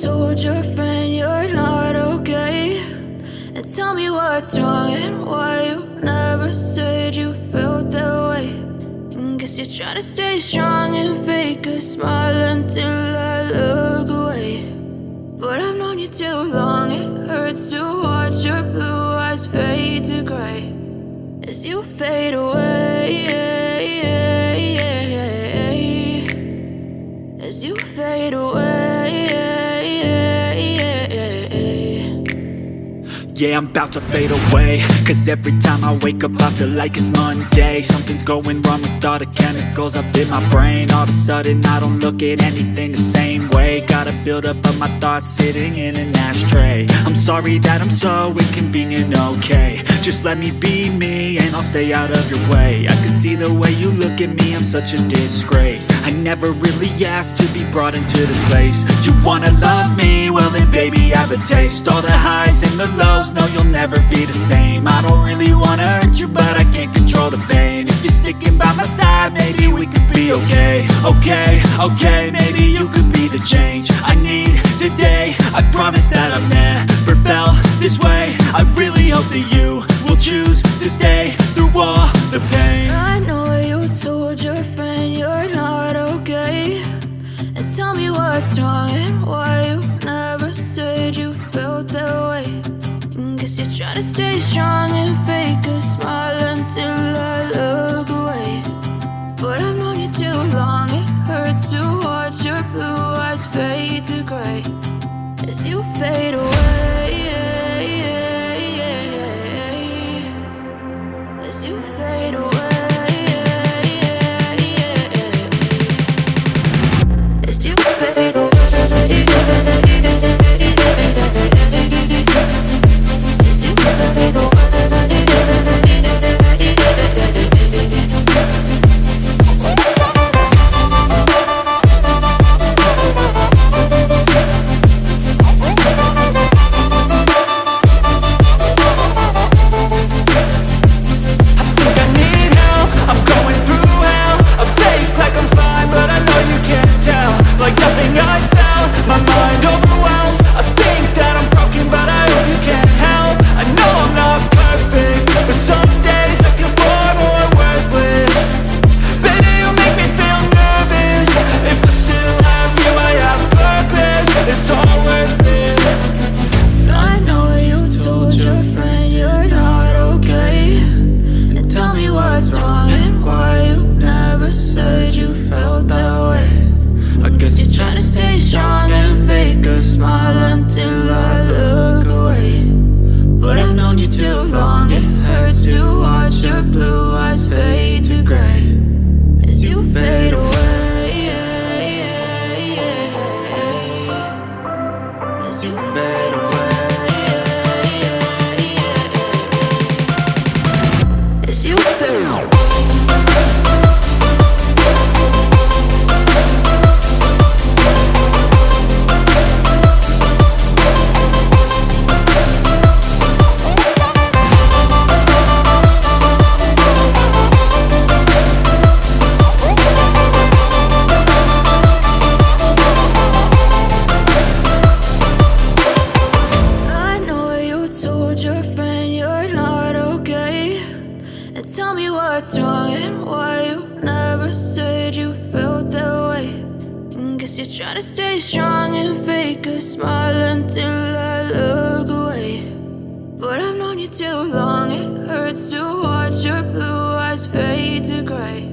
told your friend you're not okay? And tell me what's wrong and why you never said you felt that way. And guess you're trying to stay strong and fake a smile until I look away. But I've known you too long, it hurts to watch your blue eyes fade to gray as you fade away, as you fade away. Yeah, I'm about to fade away, cause every time I wake up I feel like it's Monday. Something's going wrong with all the chemicals up in my brain. All of a sudden I don't look at anything the same way. Got a buildup of my thoughts sitting in an ashtray. I'm sorry that I'm so inconvenient, okay? Just let me be me and I'll stay out of your way. I can see the way you look at me, I'm such a disgrace. I never really asked to be brought into this place. You wanna love me? Well then baby I have a taste. All the highs and the lows, no, you'll never be the same. I don't really wanna hurt you, but I can't control the pain. If you're sticking by my side, maybe we could be okay. Okay, maybe you could be the change I need today. I promise that I've never felt this way. I really hope that you will choose to stay through all the pain. I know you told your friend you're not okay. And tell me what's wrong and why you never said you felt that way. Guess you're trying to stay strong and fake a smile until I look away. But I've known you too long, it hurts to watch your blue eyes fade to gray as you fade away, as you fade away, as you fade away. Tell me what's wrong and why you never said you felt that way. And guess you're trying to stay strong and fake a smile until I look away. But I've known you too long, it hurts to watch your blue eyes fade to gray.